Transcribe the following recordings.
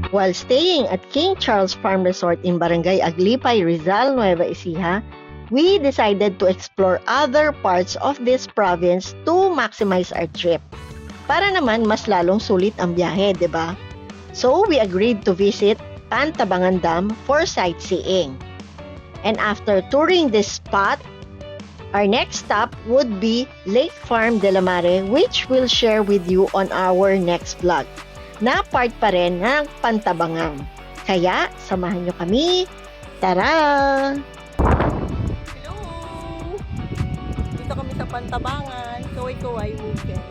While staying at King Charles Farm Resort in Barangay Aglipay, Rizal, Nueva Ecija, we decided to explore other parts of this province to maximize our trip. Para naman mas lalong sulit ang biyahe, 'di ba? So we agreed to visit Pantabangan Dam for sightseeing. And after touring this spot, our next stop would be Lake Farm de la Mare, which we'll share with you on our next vlog, na part pa rin ng Pantabangan. Kaya, samahan nyo kami. Tara! Hello! Dito kami sa Pantabangan. Kaway-kaway weekend.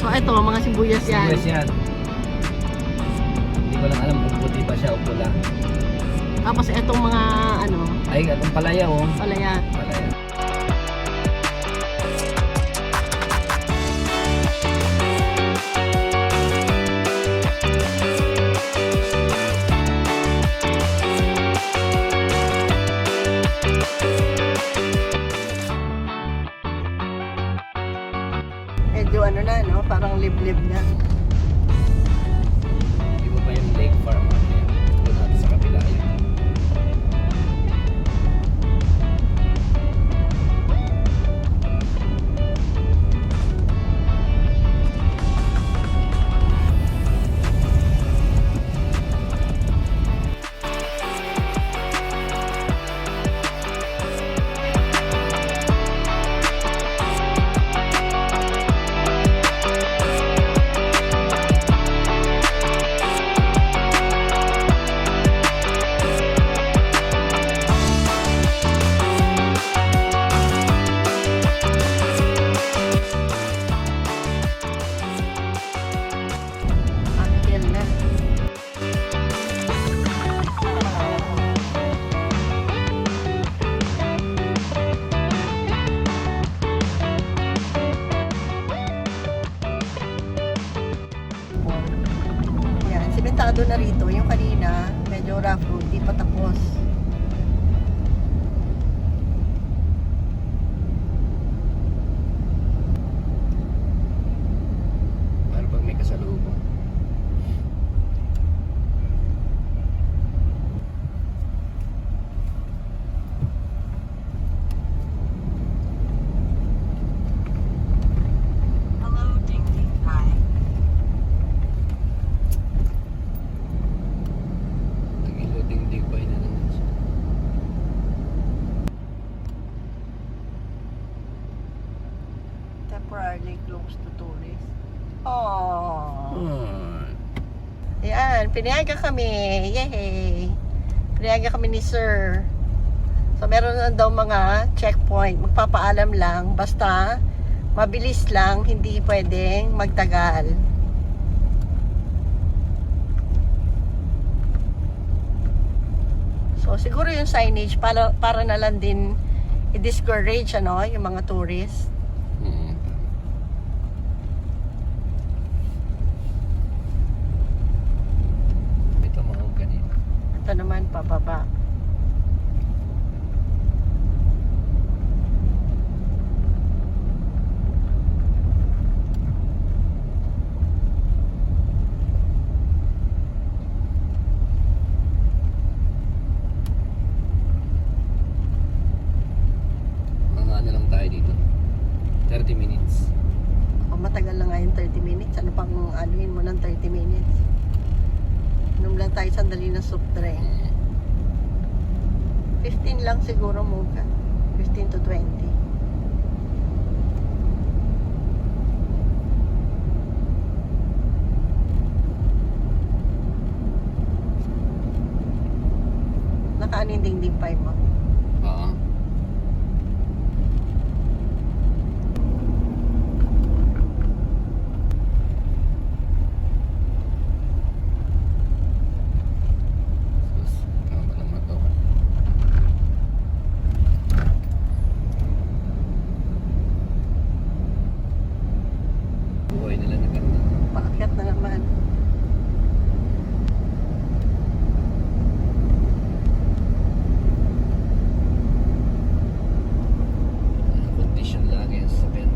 So ito, mga sibuyas yan. Sibuyas yan. Hindi ko lang alam kung puti ba siya o pula. Tapos itong mga ano, Ay, atong palaya oh. palaya. Palaya. Medyo ano na, no? Parang liblib na. Hindi mo ba yung lake farm? Doon natin sa kabila yun. Until na. Yan, simentado na rito. Yung kanina, medyo rough road, di pa tapos. Para pag may kasalubong. Hello, Dingy Pie. Nag-loading dig by na naman siya. temporarily closed to tourists. Oh. Hmm. Ayan, pinayagan kami. Yay! Pinayagan kami ni Sir. So, meron na daw mga checkpoint. Magpapaalam lang. Basta, mabilis lang. Hindi pwedeng magtagal. So, siguro yung signage para na lang din i-discourage, ano, yung mga tourists. Hmm. Ito mga ganito. Ito naman, pababa. Mga ano lang tayo dito. 30 minutes. O, matagal na nga yung 30 minutes. Ano pang anuhin mo ng 30 minutes? Inom lang tayo sandali ng soft drink. 15 lang siguro muna. 15 to 20. Nakaano yung dingding pipe mo? Oo. Sus, ano naman to? Buhay nila na ganda. Paakyat na naman. Condition lagi yan sa pera.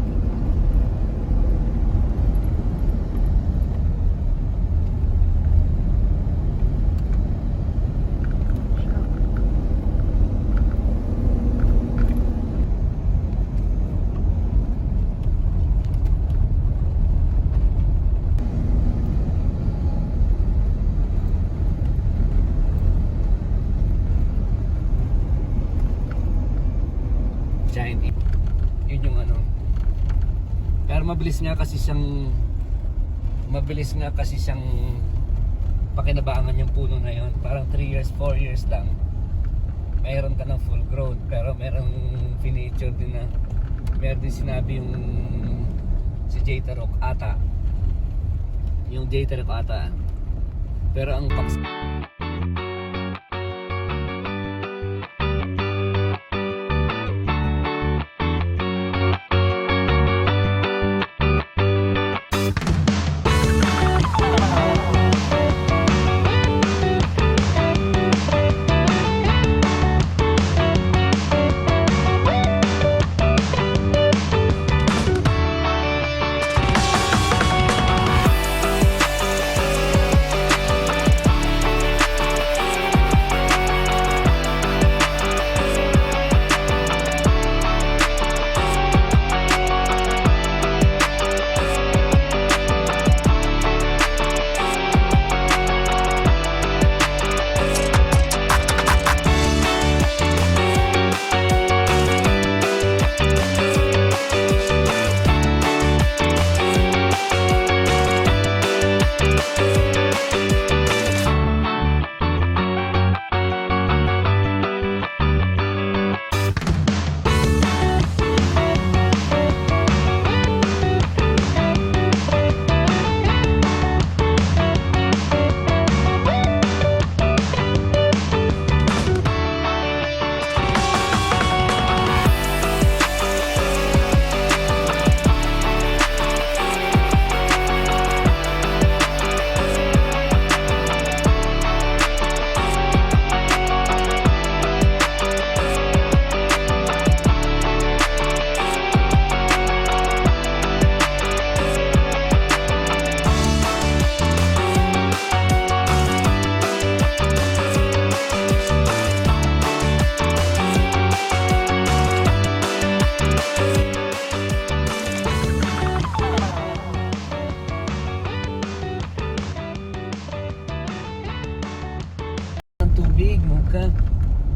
Giant Eagle. Yun yung ano. Pero mabilis nga kasi siyang pakinabangan yung puno na yun. Parang 3 years, 4 years lang. Mayroon ka ng full growth. Pero merong finiture din na meron din sinabi yung si J. Tarok ata. Yung J. Tarok ata. Pero ang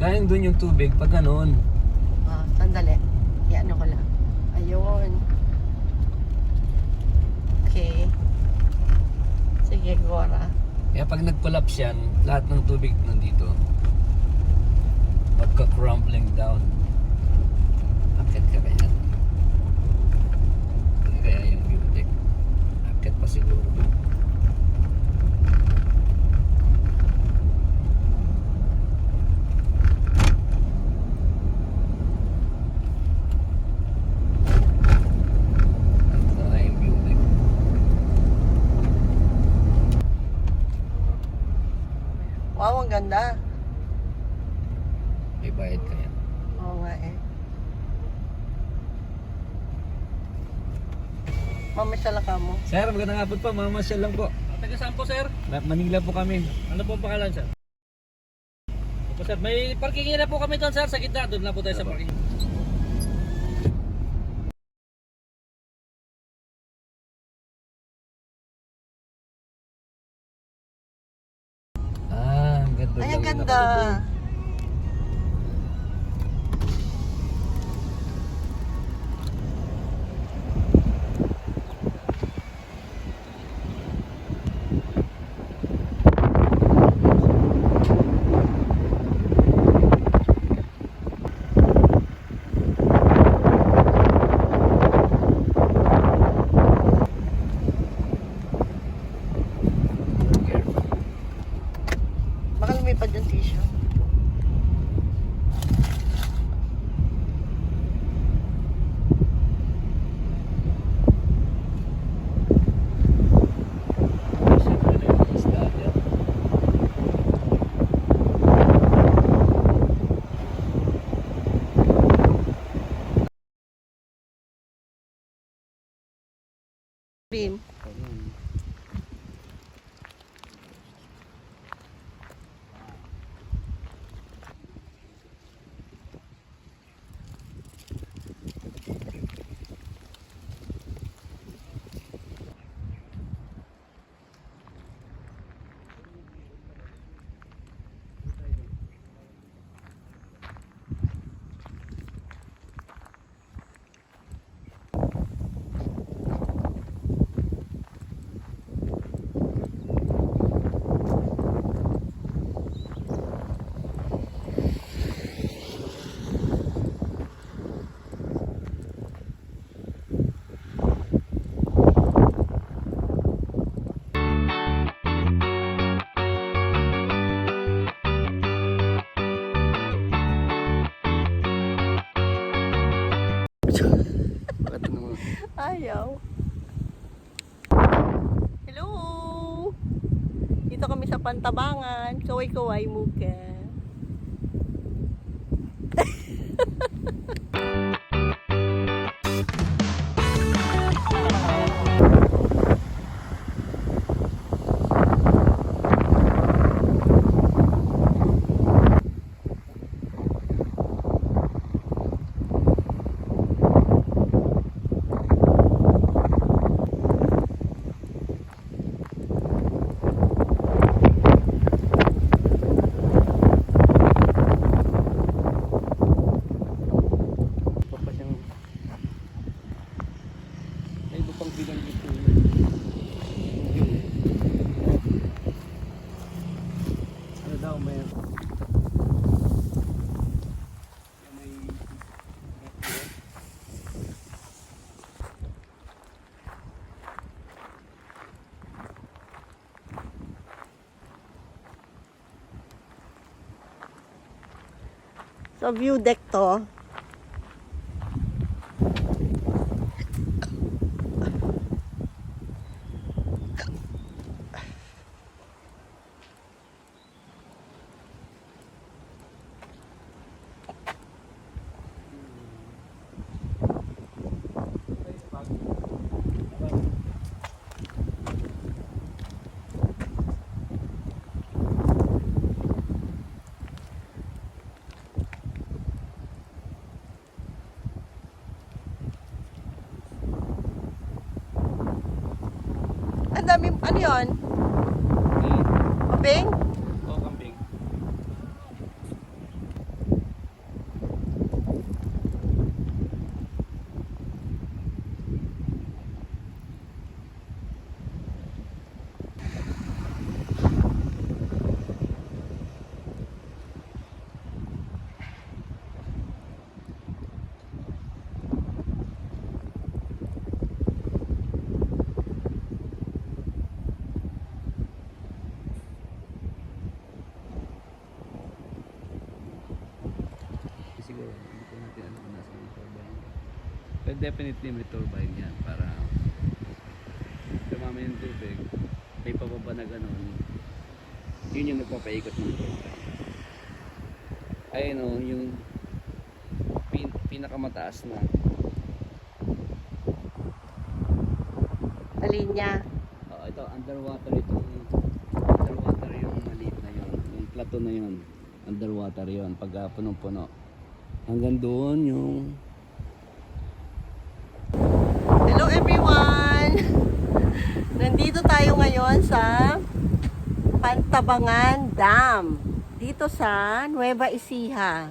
Gayang doon yung tubig pag ganon. Sandali. Iano ko lang. Ayun. pag nag-collapse yan, lahat ng tubig nandito. Magka-crumbling down. Akit ka kaya. Hindi kaya yung view deck. Akit pa siguro. Ito na yung view deck. Wow, ang ganda. May bayad kaya. Oo nga eh. Mamasyal ka mo. Sir, magandang hapon po. Mamasyal lang po. Taga saan po, sir? Manila po kami. Ano po ang pangalan, sir? Opo, sir. May parking area po kami doon, sir. Sa gitna. Doon lang po tayo sa parking. Ah, ang ganda. Ay, ang lang ganda. Baka lumipad yung tissue. Beam. Ayaw. Hello! Dito kami sa Pantabangan. Kaway-kaway muka. May iba pang bilang dito. Ano daw may Sa view deck to. Ang dami, ano yun? Ping? oh, kambing. definitely may turbine yan para dumami yung tubig. May pababa na ganun. Yun yung nagpapaikot ng turbine. Ayun o, yung pinakamataas na. Alin niya? Ito, underwater yung maliit na yun. Yung plateau na yun. Underwater yun. Pag punong-puno. Hanggang doon yung... Hello everyone! Nandito tayo ngayon sa Pantabangan Dam. Dito sa Nueva Ecija.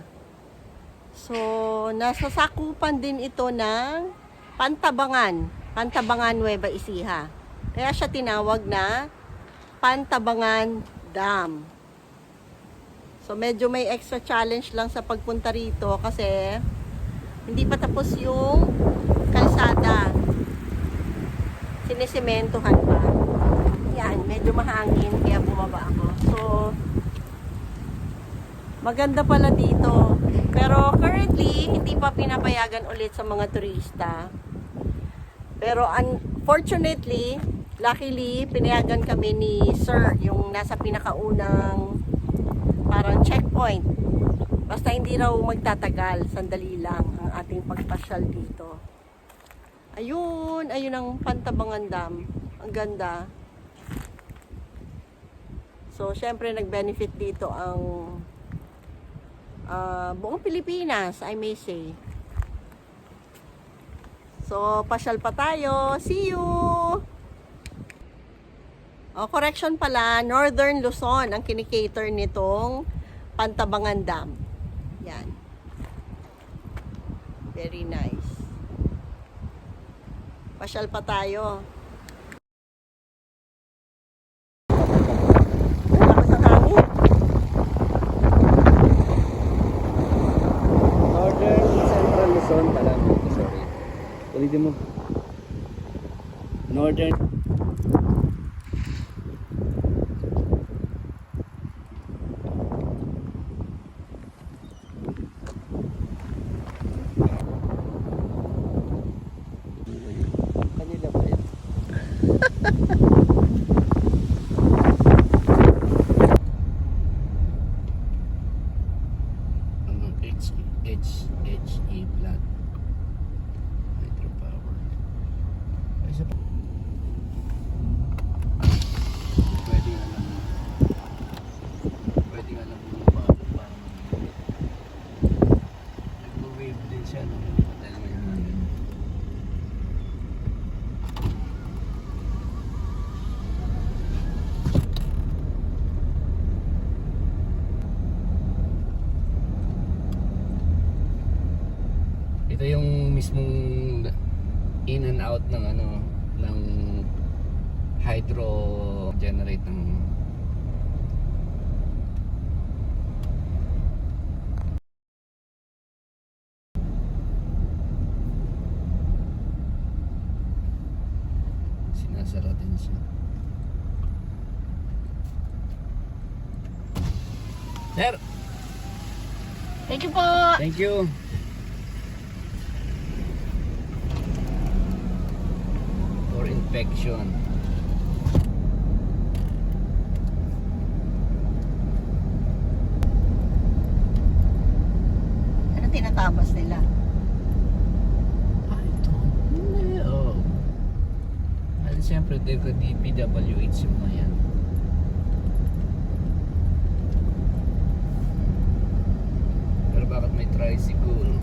So, nasa sakupan din ito ng Pantabangan Nueva Ecija. Kaya siya tinawag na Pantabangan Dam. So, medyo may extra challenge lang sa pagpunta rito kasi hindi pa tapos yung kalsada. Sinisimentohan pa. Yan, medyo mahangin kaya bumaba ako. So, maganda pala dito. Pero currently, hindi pa pinapayagan ulit sa mga turista. Pero unfortunately, luckily, pinayagan kami ni Sir, yung nasa pinakaunang parang checkpoint. Basta hindi raw magtatagal, sandali lang ang ating pagpasyal dito. Ayun ang Pantabangan Dam. Ang ganda. So, syempre nag-benefit dito ang buong Pilipinas, I may say. So, pasyal pa tayo. See you! Correction pala, Northern Luzon ang kinikater nitong Pantabangan Dam. Yan. Very nice. Pasyal pa tayo. Wala sa hangin. Northern Central Luzon pala. Sorry. Ulitin mo. Northern. Kanila ba yan? HE plant. Hydropower. Pwede nga lang bumaba para nag-wave din siya, no? Dahil may hangin. Ito yung mismong in and out ng ng hydro generate ng sinasara din siya. Sir, Thank you po! thank you. For infection. Ano tinatabas nila? I don't know. At siyempre, DPWH yung mga yan. Pero bakit may tricycle?